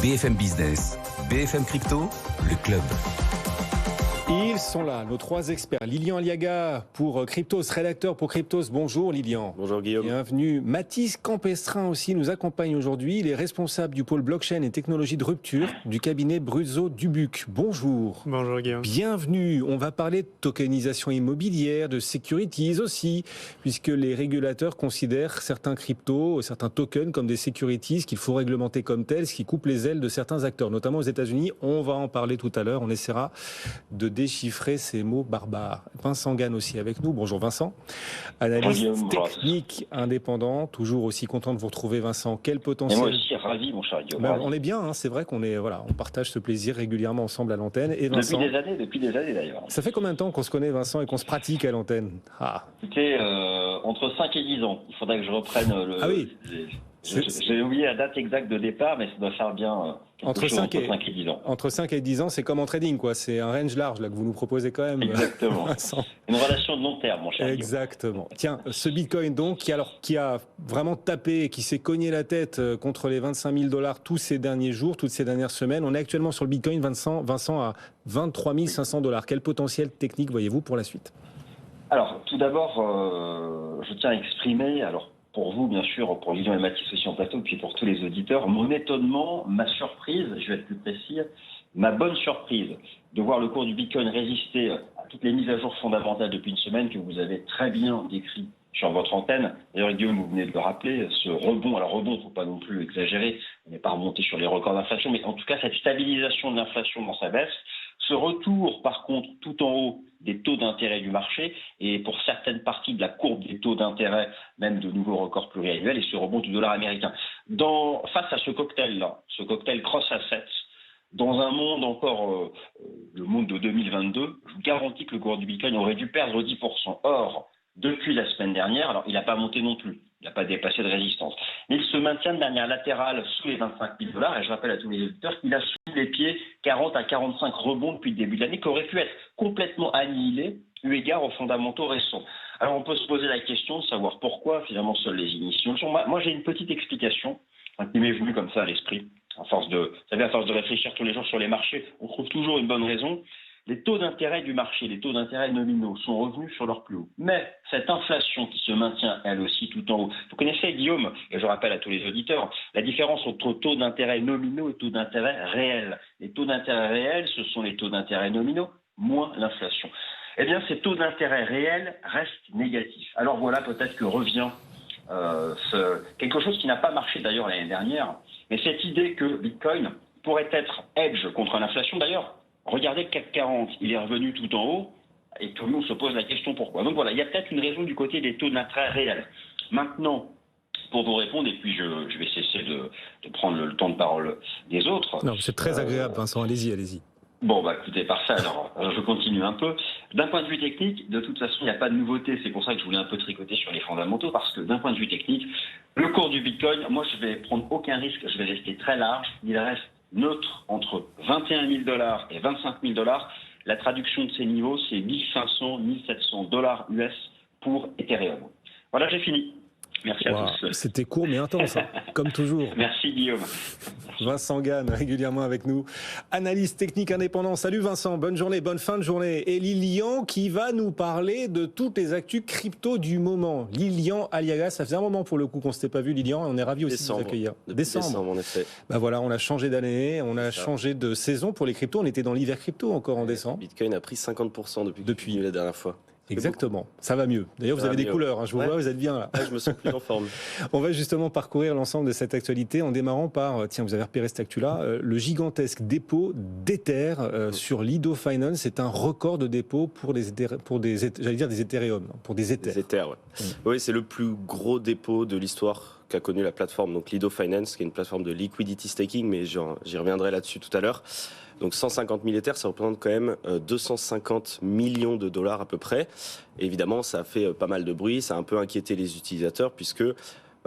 BFM Business, BFM Crypto, le club. Ils sont là, nos trois experts. Lilian Aliaga pour Cryptos, rédacteur pour Cryptos. Bonjour Lilian. Bonjour Guillaume. Bienvenue. Mathis Campestrin aussi nous accompagne aujourd'hui. Il est responsable du pôle blockchain et technologie de rupture du cabinet Bruzzo Dubuc. Bonjour. Bonjour Guillaume. Bienvenue. On va parler de tokenisation immobilière, de securities aussi, puisque les régulateurs considèrent certains cryptos, certains tokens comme des securities qu'il faut réglementer comme tels, ce qui coupe les ailes de certains acteurs, notamment aux États-Unis. On va en parler tout à l'heure. On essaiera de déchiffrer ces mots barbares. Vincent Gann aussi avec nous. Bonjour Vincent. Analyste technique indépendant. Toujours aussi content de vous retrouver Vincent. Quel potentiel. Et moi aussi ravi mon cher Guillaume. On est bien, hein, c'est vrai qu'on est, voilà, on partage ce plaisir régulièrement ensemble à l'antenne. Et Vincent, depuis des années d'ailleurs. Ça fait combien de temps qu'on se connaît Vincent et qu'on se pratique à l'antenne? Écoutez, entre 5 et 10 ans. Il faudrait que je reprenne le... Ah oui. J'ai oublié la date exacte de départ, mais ça doit faire bien entre 5 et 10 ans. Entre 5 et 10 ans, c'est comme en trading, quoi. C'est un range large là que vous nous proposez quand même. Exactement. Une relation de long terme, mon cher. Exactement. Tiens, ce Bitcoin donc, qui a vraiment tapé, qui s'est cogné la tête contre les 25 000 $ tous ces derniers jours, toutes ces dernières semaines. On est actuellement sur le Bitcoin, Vincent à 23 500 $. Quel potentiel technique voyez-vous pour la suite? Alors, tout d'abord, je tiens à exprimer, pour vous, bien sûr, pour Lilian et Mathis aussi en plateau, puis pour tous les auditeurs, mon étonnement, ma surprise, je vais être plus précis, ma bonne surprise de voir le cours du Bitcoin résister à toutes les mises à jour fondamentales depuis une semaine que vous avez très bien décrit sur votre antenne. D'ailleurs, Guillaume, vous venez de le rappeler, ce rebond, il ne faut pas non plus exagérer, on n'est pas remonté sur les records d'inflation, mais en tout cas, cette stabilisation de l'inflation dans sa baisse, ce retour, par contre, tout en haut des taux d'intérêt du marché et pour certaines parties de la courbe des taux d'intérêt, même de nouveaux records pluriannuels et ce rebond du dollar américain. Face à ce cocktail-là, ce cocktail cross-assets, dans un monde encore, le monde de 2022, je vous garantis que le cours du Bitcoin aurait dû perdre 10%. Or, depuis la semaine dernière, alors il n'a pas monté non plus, il n'a pas dépassé de résistance, mais il se maintient de manière latérale sous les 25 000 $, et je rappelle à tous les auditeurs qu'il a sous les pieds 40 à 45 rebonds depuis le début de l'année, qui auraient pu être complètement annihilés eu égard aux fondamentaux récents. Alors on peut se poser la question de savoir pourquoi finalement seules les initiations sont. Moi j'ai une petite explication qui m'est venue comme ça à l'esprit, à force de réfléchir tous les jours sur les marchés, on trouve toujours une bonne raison. Les taux d'intérêt du marché, les taux d'intérêt nominaux sont revenus sur leur plus haut. Mais cette inflation qui se maintient elle aussi tout en haut. Vous connaissez, Guillaume, et je rappelle à tous les auditeurs, la différence entre taux d'intérêt nominaux et taux d'intérêt réels. Les taux d'intérêt réels, ce sont les taux d'intérêt nominaux moins l'inflation. Eh bien, ces taux d'intérêt réels restent négatifs. Alors voilà, peut-être que revient quelque chose qui n'a pas marché d'ailleurs l'année dernière, mais cette idée que Bitcoin pourrait être hedge contre l'inflation. D'ailleurs, regardez le CAC 40, il est revenu tout en haut et tout le monde se pose la question pourquoi. Donc voilà, il y a peut-être une raison du côté des taux d'intérêt réels. Maintenant, pour vous répondre, et puis je vais cesser de prendre le temps de parole des autres. Non, c'est très agréable, Vincent, allez-y. Bon, écoutez, parfait, alors je continue un peu. D'un point de vue technique, de toute façon, il n'y a pas de nouveauté. C'est pour ça que je voulais un peu tricoter sur les fondamentaux, parce que d'un point de vue technique, le cours du Bitcoin, moi je vais prendre aucun risque, je vais rester très large. Il reste neutre entre 21 000 $ et 25 000 $. La traduction de ces niveaux, c'est 1500, 1700 $ US pour Ethereum. Voilà, j'ai fini. Merci à tous. C'était court mais intense, comme toujours. Merci Guillaume. Vincent Gann, régulièrement avec nous. Analyste technique indépendant. Salut Vincent, bonne journée, bonne fin de journée. Et Lilian qui va nous parler de toutes les actus crypto du moment. Lilian Aliaga, ça faisait un moment pour le coup qu'on ne s'était pas vu Lilian, et on est ravis aussi de vous accueillir. Décembre en effet. Voilà, on a changé d'année, on a changé de saison pour les cryptos. On était dans l'hiver crypto encore en décembre. Bitcoin a pris 50% depuis la dernière fois. Exactement, ça va mieux. D'ailleurs, vous avez des couleurs, hein. Je vous vois, vous êtes bien là. Je me sens plus en forme. On va justement parcourir l'ensemble de cette actualité en démarrant par, tiens, vous avez repéré cette actu-là, le gigantesque dépôt d'Ether sur Lido Finance. C'est un record de dépôt pour des Ethereum, pour des Ethers. Des Ethers, ouais. Oui, c'est le plus gros dépôt de l'histoire qu'a connu la plateforme, donc Lido Finance, qui est une plateforme de liquidity staking, mais j'y reviendrai là-dessus tout à l'heure. Donc 150 000 Ethers, ça représente quand même 250 millions de $ à peu près. Et évidemment, ça a fait pas mal de bruit, ça a un peu inquiété les utilisateurs puisque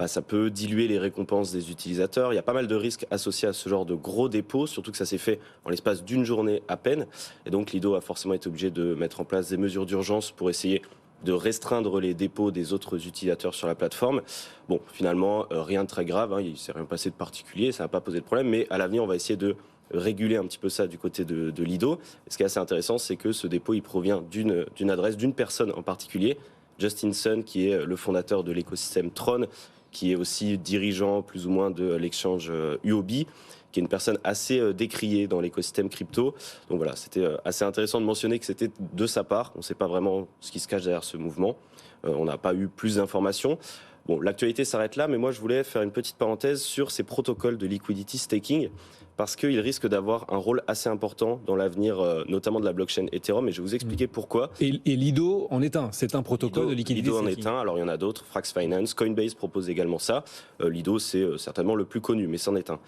ça peut diluer les récompenses des utilisateurs. Il y a pas mal de risques associés à ce genre de gros dépôts, surtout que ça s'est fait en l'espace d'une journée à peine. Et donc Lido a forcément été obligé de mettre en place des mesures d'urgence pour essayer de restreindre les dépôts des autres utilisateurs sur la plateforme. Bon, finalement, rien de très grave, il ne s'est rien passé de particulier, ça n'a pas posé de problème, mais à l'avenir, on va essayer de réguler un petit peu ça du côté de Lido. Et ce qui est assez intéressant, c'est que ce dépôt, il provient d'une adresse, d'une personne en particulier, Justin Sun, qui est le fondateur de l'écosystème Tron, qui est aussi dirigeant plus ou moins de l'exchange UOB, qui est une personne assez décriée dans l'écosystème crypto. Donc voilà, c'était assez intéressant de mentionner que c'était de sa part. On ne sait pas vraiment ce qui se cache derrière ce mouvement. On n'a pas eu plus d'informations. Bon, l'actualité s'arrête là, mais moi je voulais faire une petite parenthèse sur ces protocoles de liquidity staking, parce qu'ils risquent d'avoir un rôle assez important dans l'avenir, notamment de la blockchain Ethereum, et je vais vous expliquer pourquoi. Et Lido en est un, c'est un protocole de liquidité. Lido en est un, alors il y en a d'autres, Frax Finance, Coinbase propose également ça. Lido, c'est certainement le plus connu, mais c'en est un.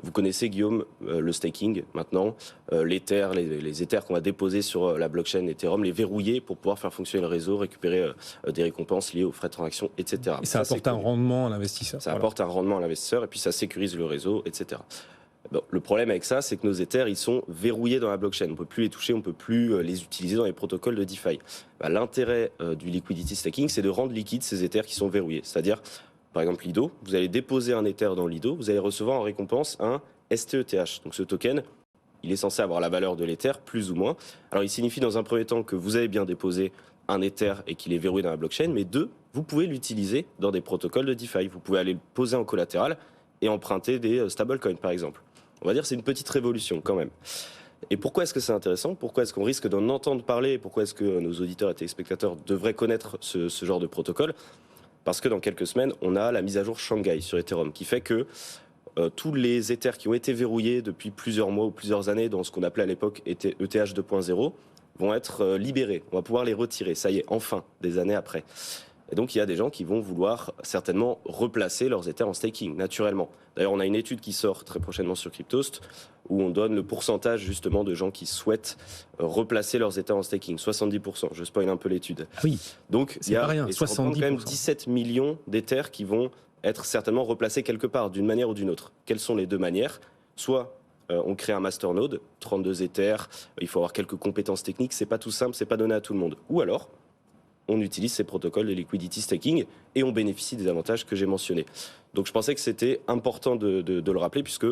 Vous connaissez, Guillaume, le staking maintenant, l'Ether, les Ethers qu'on va déposer sur la blockchain Ethereum, les verrouiller pour pouvoir faire fonctionner le réseau, récupérer des récompenses liées aux frais de transaction, etc. Et ça apporte un rendement à l'investisseur. Ça apporte un rendement à l'investisseur, et puis ça sécurise le réseau, etc. Bon, le problème avec ça, c'est que nos Ethers, ils sont verrouillés dans la blockchain. On ne peut plus les toucher, on ne peut plus les utiliser dans les protocoles de DeFi. L'intérêt du liquidity staking, c'est de rendre liquides ces Ethers qui sont verrouillés. C'est-à-dire, par exemple, Lido, vous allez déposer un Ether dans Lido, vous allez recevoir en récompense un STETH. Donc ce token, il est censé avoir la valeur de l'Ether, plus ou moins. Alors il signifie dans un premier temps que vous avez bien déposé un Ether et qu'il est verrouillé dans la blockchain, mais deux, vous pouvez l'utiliser dans des protocoles de DeFi. Vous pouvez aller le poser en collatéral et emprunter des stablecoins, par exemple. On va dire que c'est une petite révolution quand même. Et pourquoi est-ce que c'est intéressant? Pourquoi est-ce qu'on risque d'en entendre parler? Pourquoi est-ce que nos auditeurs et téléspectateurs devraient connaître ce genre de protocole? Parce que dans quelques semaines, on a la mise à jour Shanghai sur Ethereum, qui fait que tous les Ethers qui ont été verrouillés depuis plusieurs mois ou plusieurs années dans ce qu'on appelait à l'époque ETH 2.0 vont être libérés. On va pouvoir les retirer, ça y est, enfin, des années après. Et donc, il y a des gens qui vont vouloir certainement replacer leurs Ethers en staking, naturellement. D'ailleurs, on a une étude qui sort très prochainement sur Cryptost, où on donne le pourcentage, justement, de gens qui souhaitent replacer leurs Ethers en staking. 70%. Je spoil un peu l'étude. Oui. Donc, il y a pas rien, 70%. Quand même 17 millions d'Ethers qui vont être certainement replacés quelque part, d'une manière ou d'une autre. Quelles sont les deux manières? Soit on crée un masternode, 32 Ethers, il faut avoir quelques compétences techniques, c'est pas tout simple, c'est pas donné à tout le monde. Ou alors, on utilise ces protocoles de liquidity staking et on bénéficie des avantages que j'ai mentionnés. Donc je pensais que c'était important de le rappeler, puisque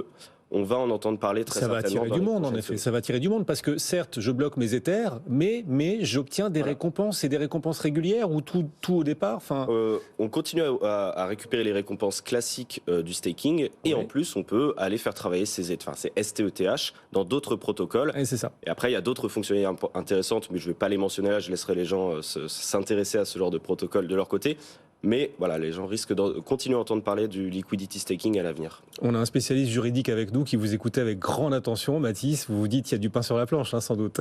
on va en entendre parler très certainement. Ça va attirer du monde, en effet. Ça va attirer du monde, parce que certes, je bloque mes Ethers, mais j'obtiens des récompenses, et des récompenses régulières, ou tout au départ. On continue à récupérer les récompenses classiques du staking, et en plus, on peut aller faire travailler ces STETH dans d'autres protocoles. Et c'est ça. Et après, il y a d'autres fonctionnalités intéressantes, mais je ne vais pas les mentionner là, je laisserai les gens s'intéresser à ce genre de protocole de leur côté. Mais voilà, les gens risquent de continuer à entendre parler du liquidity staking à l'avenir. On a un spécialiste juridique avec nous qui vous écoutait avec grande attention. Mathis, vous vous dites qu'il y a du pain sur la planche, sans doute.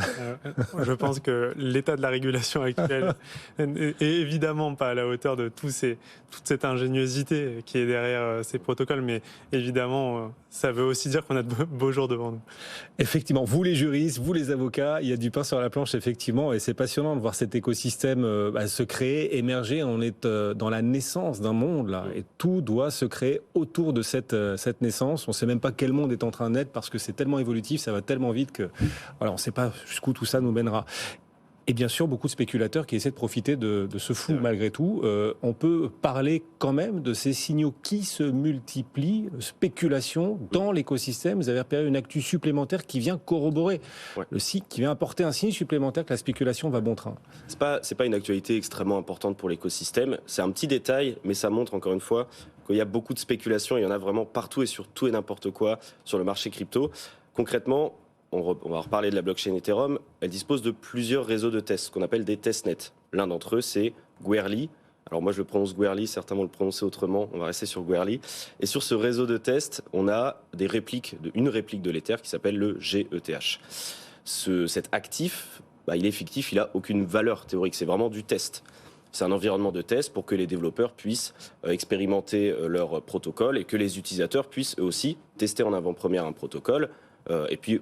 Je pense que l'état de la régulation actuelle est évidemment pas à la hauteur de toute cette ingéniosité qui est derrière ces protocoles. Mais évidemment, ça veut aussi dire qu'on a de beaux jours devant nous. Effectivement, vous les juristes, vous les avocats, il y a du pain sur la planche, effectivement. Et c'est passionnant de voir cet écosystème se créer, émerger. On est dans la naissance d'un monde, là. Et tout doit se créer autour de cette naissance. On ne sait même pas quel monde est en train de naître, parce que c'est tellement évolutif, ça va tellement vite que voilà, on ne sait pas jusqu'où tout ça nous mènera. Et bien sûr, beaucoup de spéculateurs qui essaient de profiter de ce flou malgré tout. On peut parler quand même de ces signaux qui se multiplient, spéculation dans l'écosystème. Vous avez repéré une actu supplémentaire qui vient corroborer le cycle, qui vient apporter un signe supplémentaire que la spéculation va bon train. C'est pas une actualité extrêmement importante pour l'écosystème. C'est un petit détail, mais ça montre encore une fois qu'il y a beaucoup de spéculation. Il y en a vraiment partout et sur tout et n'importe quoi sur le marché crypto. Concrètement, on va reparler de la blockchain Ethereum. Elle dispose de plusieurs réseaux de tests, qu'on appelle des testnets. L'un d'entre eux, c'est Goerli. Alors moi, je le prononce Goerli, certains vont le prononcer autrement. On va rester sur Goerli. Et sur ce réseau de tests, on a une réplique de l'Ether qui s'appelle le GETH. Cet actif, il est fictif, il n'a aucune valeur théorique. C'est vraiment du test. C'est un environnement de test pour que les développeurs puissent expérimenter leur protocole et que les utilisateurs puissent eux aussi tester en avant-première un protocole et puis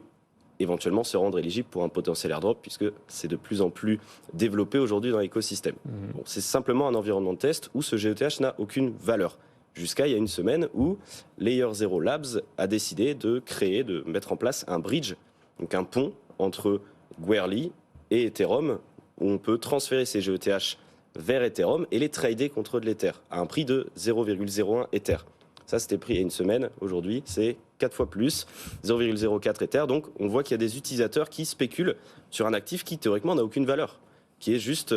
éventuellement se rendre éligible pour un potentiel airdrop, puisque c'est de plus en plus développé aujourd'hui dans l'écosystème. Bon, c'est simplement un environnement de test où ce GETH n'a aucune valeur. Jusqu'à il y a une semaine où Layer 0 Labs a décidé de mettre en place un bridge, donc un pont entre Goerli et Ethereum, où on peut transférer ces GETH vers Ethereum et les trader contre de l'Ether à un prix de 0,01 Ether. Ça, c'était pris il y a une semaine. Aujourd'hui, c'est 4 fois plus, 0,04 Ether. Donc, on voit qu'il y a des utilisateurs qui spéculent sur un actif qui, théoriquement, n'a aucune valeur, qui est juste,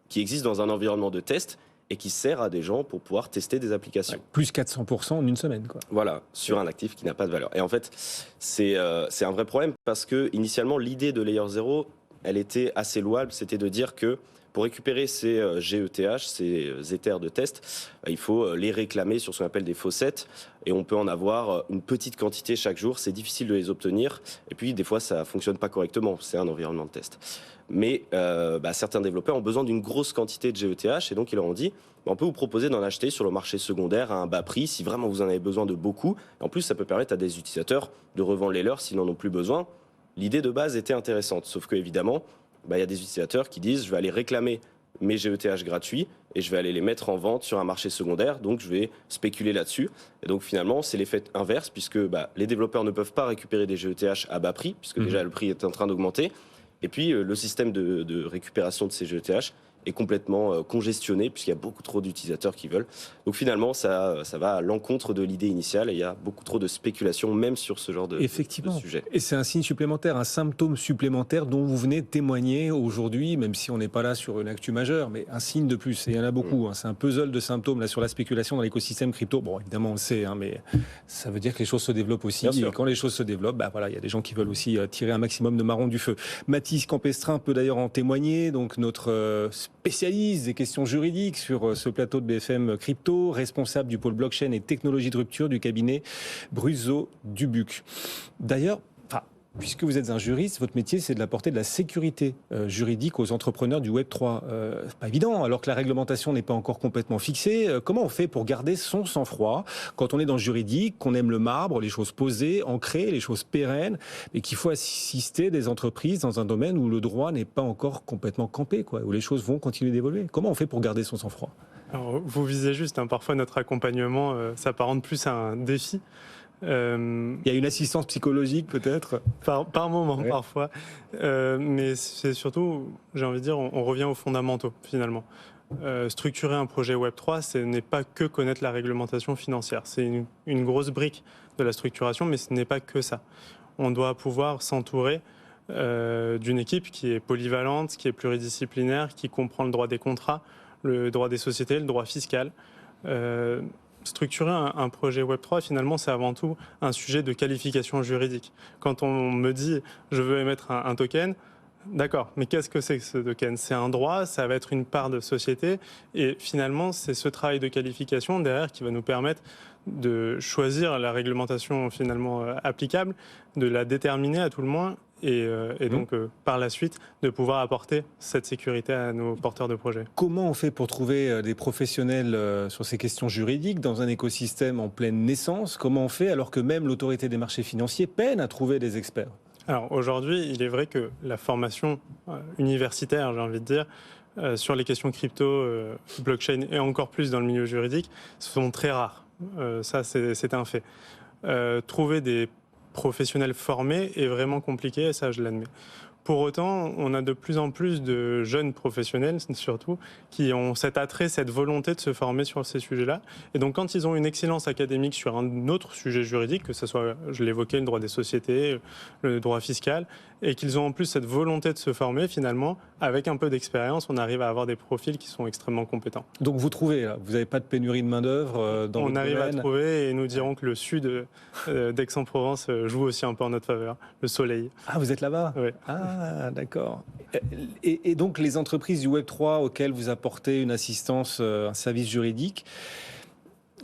qui existe dans un environnement de test et qui sert à des gens pour pouvoir tester des applications. Ouais, plus 400% en une semaine, quoi. Voilà, sur un actif qui n'a pas de valeur. Et en fait, c'est un vrai problème parce que, initialement, l'idée de Layer 0, elle était assez louable. C'était de dire que pour récupérer ces GETH, ces Ethers de test, il faut les réclamer sur ce qu'on appelle des faucets et on peut en avoir une petite quantité chaque jour. C'est difficile de les obtenir et puis des fois ça fonctionne pas correctement. C'est un environnement de test. Mais certains développeurs ont besoin d'une grosse quantité de GETH et donc ils leur ont dit on peut vous proposer d'en acheter sur le marché secondaire à un bas prix si vraiment vous en avez besoin de beaucoup. Et en plus, ça peut permettre à des utilisateurs de revendre les leurs s'ils n'en ont plus besoin. L'idée de base était intéressante, sauf que évidemment, il y a des utilisateurs qui disent je vais aller réclamer mes GETH gratuits et je vais aller les mettre en vente sur un marché secondaire, donc je vais spéculer là-dessus. Et donc finalement, c'est l'effet inverse, puisque les développeurs ne peuvent pas récupérer des GETH à bas prix, puisque déjà le prix est en train d'augmenter. Et puis le système de récupération de ces GETH est complètement congestionné, puisqu'il y a beaucoup trop d'utilisateurs qui veulent. Donc finalement, ça va à l'encontre de l'idée initiale et il y a beaucoup trop de spéculation, même sur ce genre de sujet. Et c'est un signe supplémentaire, un symptôme supplémentaire dont vous venez témoigner aujourd'hui, même si on n'est pas là sur une actu majeure, mais un signe de plus. Et il y en a beaucoup. C'est un puzzle de symptômes là, sur la spéculation dans l'écosystème crypto. Bon, évidemment, on le sait, mais ça veut dire que les choses se développent aussi. Et quand les choses se développent, il y a des gens qui veulent aussi tirer un maximum de marron du feu. Mathis Campestrin peut d'ailleurs en témoigner, donc notre spécialiste des questions juridiques sur ce plateau de BFM Crypto, responsable du pôle blockchain et technologie de rupture du cabinet Bruzo Dubuc. D'ailleurs, puisque vous êtes un juriste, votre métier, c'est de apporter de la sécurité juridique aux entrepreneurs du Web3. C'est pas évident, alors que la réglementation n'est pas encore complètement fixée. Comment on fait pour garder son sang-froid quand on est dans le juridique, qu'on aime le marbre, les choses posées, ancrées, les choses pérennes, et qu'il faut assister des entreprises dans un domaine où le droit n'est pas encore complètement campé, où les choses vont continuer d'évoluer? Comment on fait pour garder son sang-froid? Alors, vous visez juste, parfois notre accompagnement s'apparente plus à un défi. Il y a une assistance psychologique peut-être par moment parfois, mais c'est surtout, j'ai envie de dire, on revient aux fondamentaux finalement. Structurer un projet Web3, ce n'est pas que connaître la réglementation financière. C'est une grosse brique de la structuration, mais ce n'est pas que ça. On doit pouvoir s'entourer d'une équipe qui est polyvalente, qui est pluridisciplinaire, qui comprend le droit des contrats, le droit des sociétés, le droit fiscal. Structurer un projet Web3, finalement, c'est avant tout un sujet de qualification juridique. Quand on me dit « je veux émettre un token », d'accord, mais qu'est-ce que c'est que ce token? C'est un droit, ça va être une part de société, et finalement, c'est ce travail de qualification derrière qui va nous permettre de choisir la réglementation finalement applicable, de la déterminer à tout le moins, et donc par la suite de pouvoir apporter cette sécurité à nos porteurs de projets. Comment on fait pour trouver des professionnels sur ces questions juridiques dans un écosystème en pleine naissance? Comment on fait alors que même l'autorité des marchés financiers peine à trouver des experts? Alors aujourd'hui, il est vrai que la formation universitaire, j'ai envie de dire, sur les questions crypto, blockchain et encore plus dans le milieu juridique, sont très rares. Ça, c'est un fait. Trouver des professionnels formés est vraiment compliqué, et ça je l'admets. Pour autant, on a de plus en plus de jeunes professionnels, surtout, qui ont cet attrait, cette volonté de se former sur ces sujets-là. Et donc, quand ils ont une excellence académique sur un autre sujet juridique, que ce soit, je l'évoquais, le droit des sociétés, le droit fiscal, et qu'ils ont en plus cette volonté de se former, finalement, avec un peu d'expérience, on arrive à avoir des profils qui sont extrêmement compétents. Donc, vous trouvez, là, vous n'avez pas de pénurie de main-d'œuvre dans votre domaine? On arrive à trouver, et nous dirons que le sud d'Aix-en-Provence joue aussi un peu en notre faveur, le soleil. Ah, vous êtes là-bas? Oui. Ah, d'accord. Et donc, les entreprises du Web3 auxquelles vous apportez une assistance, un service juridique,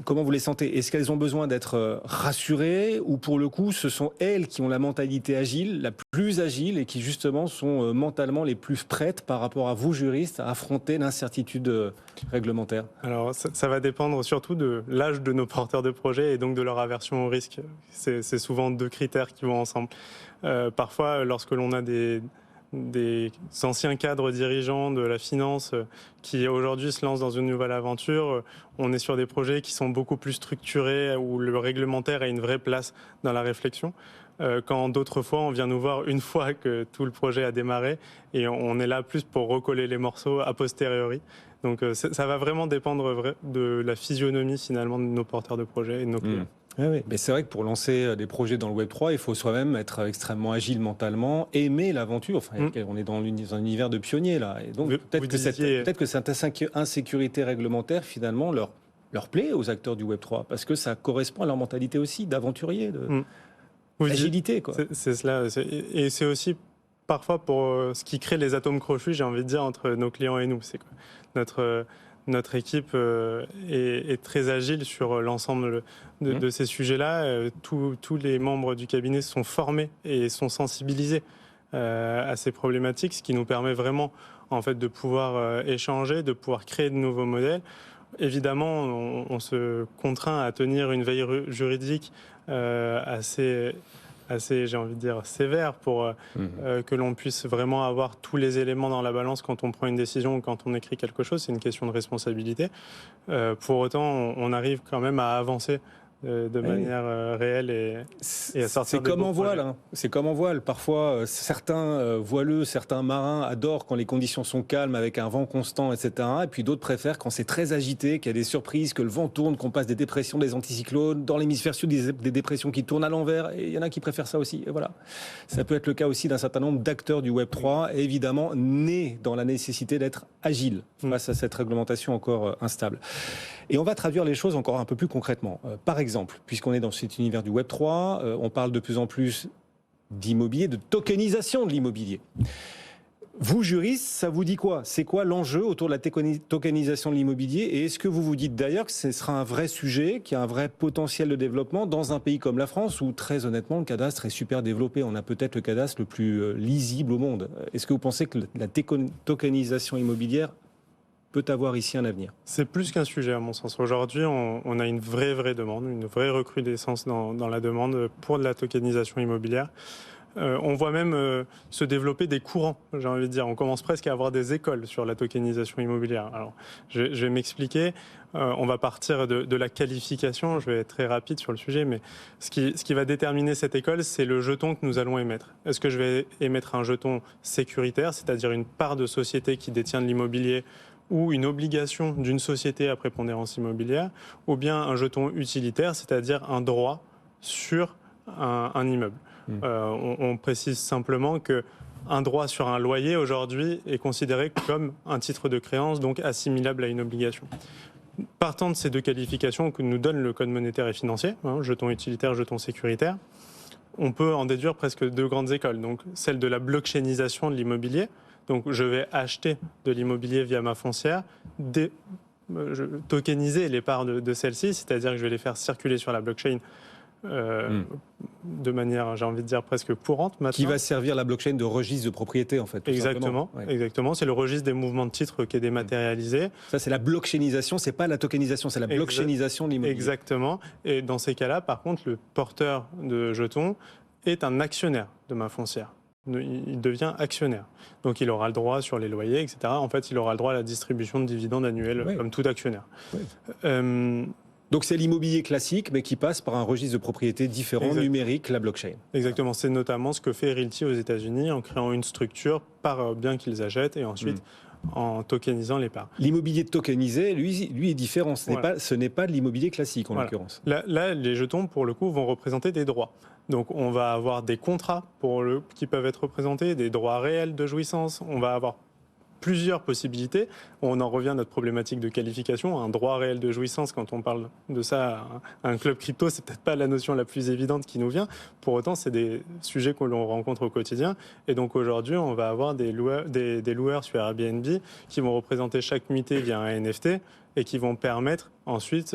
comment vous les sentez? Est-ce qu'elles ont besoin d'être rassurées ou pour le coup, ce sont elles qui ont la mentalité agile, la plus agile et qui justement sont mentalement les plus prêtes par rapport à vous, juristes, à affronter l'incertitude réglementaire? Alors, ça va dépendre surtout de l'âge de nos porteurs de projet et donc de leur aversion au risque. C'est souvent deux critères qui vont ensemble. Parfois, lorsque l'on a des des anciens cadres dirigeants de la finance qui aujourd'hui se lancent dans une nouvelle aventure. On est sur des projets qui sont beaucoup plus structurés, où le réglementaire a une vraie place dans la réflexion. Quand d'autres fois, on vient nous voir une fois que tout le projet a démarré et on est là plus pour recoller les morceaux a posteriori. Donc ça va vraiment dépendre de la physionomie finalement de nos porteurs de projets et de nos clients. Oui, oui. Mais c'est vrai que pour lancer des projets dans le Web3, il faut soi-même être extrêmement agile mentalement, aimer l'aventure. Enfin, on est dans un univers de pionniers là. Et donc peut-être que cette insécurité réglementaire finalement leur plaît aux acteurs du Web3 parce que ça correspond à leur mentalité aussi d'aventurier, d'agilité. C'est cela. Et c'est aussi parfois pour ce qui crée les atomes crochus, j'ai envie de dire, entre nos clients et nous. C'est quoi notre équipe est très agile sur l'ensemble de ces sujets-là. Tous les membres du cabinet sont formés et sont sensibilisés à ces problématiques, ce qui nous permet vraiment en fait, de pouvoir échanger, de pouvoir créer de nouveaux modèles. Évidemment, on se contraint à tenir une veille juridique assez, j'ai envie de dire, sévère pour que l'on puisse vraiment avoir tous les éléments dans la balance quand on prend une décision ou quand on écrit quelque chose. C'est une question de responsabilité. Pour autant, on arrive quand même à avancer de manière réelle et à sortir des beaux projets. C'est comme en voile. Parfois, certains voileux, certains marins adorent quand les conditions sont calmes, avec un vent constant, etc. Et puis d'autres préfèrent quand c'est très agité, qu'il y a des surprises, que le vent tourne, qu'on passe des dépressions, des anticyclones, dans l'hémisphère sud, des dépressions qui tournent à l'envers. Et il y en a qui préfèrent ça aussi. Et voilà. Ça peut être le cas aussi d'un certain nombre d'acteurs du Web3, évidemment nés dans la nécessité d'être agiles face à cette réglementation encore instable. Et on va traduire les choses encore un peu plus concrètement. Par exemple, puisqu'on est dans cet univers du Web3, on parle de plus en plus d'immobilier, de tokenisation de l'immobilier. Vous, juristes, ça vous dit quoi? C'est quoi l'enjeu autour de la tokenisation de l'immobilier? Et est-ce que vous vous dites d'ailleurs que ce sera un vrai sujet, qu'il y a un vrai potentiel de développement dans un pays comme la France, où très honnêtement le cadastre est super développé? On a peut-être le cadastre le plus lisible au monde. Est-ce que vous pensez que la tokenisation immobilière peut avoir ici un avenir? C'est plus qu'un sujet à mon sens. Aujourd'hui, on a une vraie demande, une vraie recrudescence dans la demande pour de la tokenisation immobilière. On voit même se développer des courants, j'ai envie de dire. On commence presque à avoir des écoles sur la tokenisation immobilière. Alors, je vais m'expliquer. On va partir de la qualification. Je vais être très rapide sur le sujet, mais ce qui va déterminer cette école, c'est le jeton que nous allons émettre. Est-ce que je vais émettre un jeton sécuritaire, c'est-à-dire une part de société qui détient de l'immobilier, ou une obligation d'une société à prépondérance immobilière, ou bien un jeton utilitaire, c'est-à-dire un droit sur un immeuble. On précise simplement qu'un droit sur un loyer, aujourd'hui, est considéré comme un titre de créance, donc assimilable à une obligation. Partant de ces deux qualifications que nous donne le Code monétaire et financier, jeton utilitaire, jeton sécuritaire, on peut en déduire presque deux grandes écoles. Donc celle de la blockchainisation de l'immobilier. Donc je vais acheter de l'immobilier via ma foncière, tokeniser les parts de celle-ci, c'est-à-dire que je vais les faire circuler sur la blockchain de manière, j'ai envie de dire, presque courante maintenant. Qui va servir la blockchain de registre de propriété, en fait. Exactement. C'est le registre des mouvements de titres qui est dématérialisé. Ça, c'est la blockchainisation, c'est pas la tokenisation, c'est la blockchainisation de l'immobilier. Exactement. Et dans ces cas-là, par contre, le porteur de jetons est un actionnaire de ma foncière. Il devient actionnaire. Donc il aura le droit sur les loyers, etc. En fait, il aura le droit à la distribution de dividendes annuels, comme tout actionnaire. Donc c'est l'immobilier classique, mais qui passe par un registre de propriété différent, numérique, la blockchain. Exactement. C'est notamment ce que fait Realty aux États-Unis en créant une structure par bien qu'ils achètent et ensuite en tokenisant les parts. L'immobilier tokenisé, lui est différent. Ce n'est pas de l'immobilier classique, en l'occurrence. Là, les jetons, pour le coup, vont représenter des droits. Donc on va avoir des contrats qui peuvent être représentés, des droits réels de jouissance. On va avoir plusieurs possibilités. On en revient à notre problématique de qualification. Un droit réel de jouissance, quand on parle de ça à un club crypto, c'est peut-être pas la notion la plus évidente qui nous vient. Pour autant, c'est des sujets que l'on rencontre au quotidien. Et donc aujourd'hui, on va avoir des loueurs sur Airbnb qui vont représenter chaque nuitée via un NFT et qui vont permettre ensuite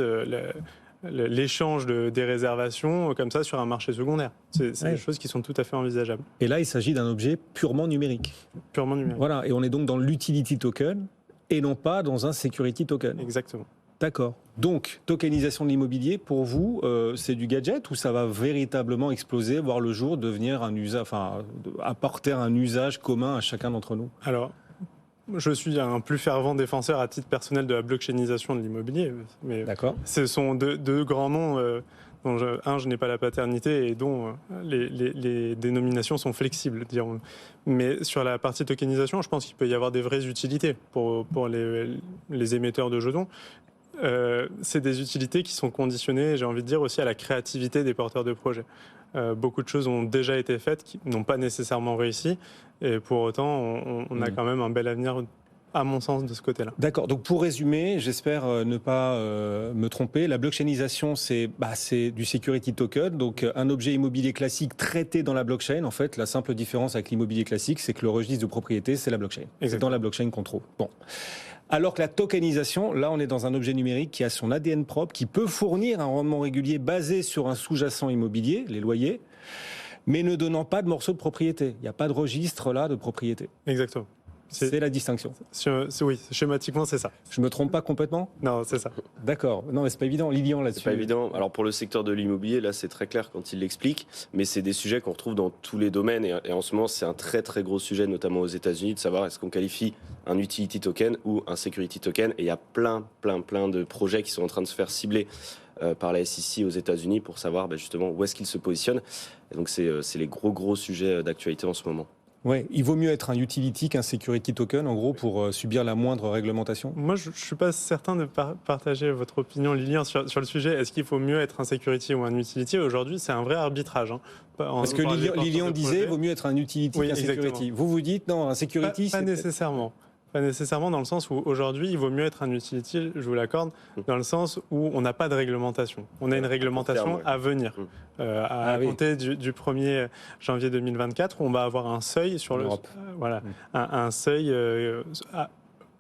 l'échange des réservations comme ça sur un marché secondaire. C'est des choses qui sont tout à fait envisageables. Et là, il s'agit d'un objet purement numérique. Purement numérique. Voilà, et on est donc dans l'utility token et non pas dans un security token. Exactement. D'accord. Donc, tokenisation de l'immobilier, pour vous, c'est du gadget ou ça va véritablement exploser, voir le jour, devenir un usage, enfin, apporter un usage commun à chacun d'entre nous? Alors, je suis un plus fervent défenseur à titre personnel de la blockchainisation de l'immobilier, mais D'accord. ce sont deux grands noms dont je n'ai pas la paternité et dont les dénominations sont flexibles, dirons. Mais sur la partie tokenisation, je pense qu'il peut y avoir des vraies utilités pour les émetteurs de jetons. C'est des utilités qui sont conditionnées, j'ai envie de dire, aussi à la créativité des porteurs de projets. Beaucoup de choses ont déjà été faites qui n'ont pas nécessairement réussi, et pour autant, on a quand même un bel avenir, à mon sens, de ce côté-là. D'accord. Donc, pour résumer, j'espère ne pas me tromper, la blockchainisation, c'est du security token, donc un objet immobilier classique traité dans la blockchain. En fait, la simple différence avec l'immobilier classique, c'est que le registre de propriété, c'est la blockchain. C'est dans la blockchain qu'on trouve. Bon. Alors que la tokenisation, là, on est dans un objet numérique qui a son ADN propre, qui peut fournir un rendement régulier basé sur un sous-jacent immobilier, les loyers, mais ne donnant pas de morceau de propriété. Il n'y a pas de registre là de propriété. Exactement. C'est la distinction. Oui, schématiquement, c'est ça. Je me trompe pas complètement? Non, c'est ça. D'accord. Non, mais c'est pas évident. Lilian, là-dessus. C'est pas évident. Alors pour le secteur de l'immobilier, là c'est très clair quand il l'explique, mais c'est des sujets qu'on retrouve dans tous les domaines et en ce moment c'est un très très gros sujet, notamment aux États-Unis, de savoir est-ce qu'on qualifie un utility token ou un security token. Et il y a plein de projets qui sont en train de se faire cibler par la SEC aux États-Unis pour savoir justement où est-ce qu'ils se positionnent. Et donc c'est les gros sujets d'actualité en ce moment. Ouais, il vaut mieux être un utility qu'un security token, en gros, pour subir la moindre réglementation. Moi, je ne suis pas certain de partager votre opinion, Lilian, sur le sujet. Est-ce qu'il faut mieux être un security ou un utility? Aujourd'hui, c'est un vrai arbitrage. Parce que Lilian disait, il vaut mieux être un utility qu'un security. Vous dites, non, un security, pas nécessairement. Pas nécessairement dans le sens où aujourd'hui, il vaut mieux être un utility, je vous l'accorde, dans le sens où on n'a pas de réglementation. On a une réglementation à venir. À compter du 1er janvier 2024, où on va avoir un seuil sur un seuil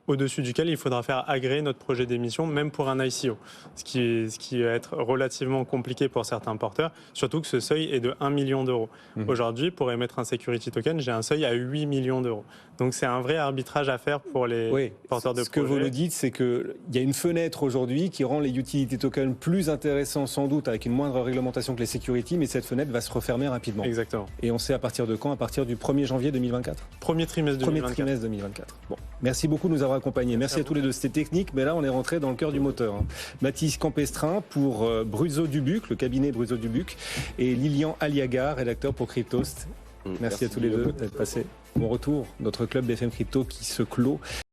au-dessus duquel il faudra faire agréer notre projet d'émission, même pour un ICO. Ce qui va être relativement compliqué pour certains porteurs, surtout que ce seuil est de 1 million d'euros. Aujourd'hui, pour émettre un security token, j'ai un seuil à 8 millions d'euros. Donc c'est un vrai arbitrage à faire pour les porteurs de projets. Ce que vous nous dites, c'est qu'il y a une fenêtre aujourd'hui qui rend les utility tokens plus intéressants, sans doute, avec une moindre réglementation que les security, mais cette fenêtre va se refermer rapidement. Exactement. Et on sait à partir de quand? À partir du 1er janvier 2024? Premier trimestre 2024. Bon. Merci beaucoup de nous avoir accompagnés. Merci à tous les deux. C'était technique, mais là, on est rentré dans le cœur du moteur. Mathis Campestrin pour Bruzo Dubuc, le cabinet Bruzo Dubuc, et Lilian Aliaga, rédacteur pour Cryptost. Merci à tous les deux d'être passés. Bon retour, notre club BFM Crypto qui se clôt.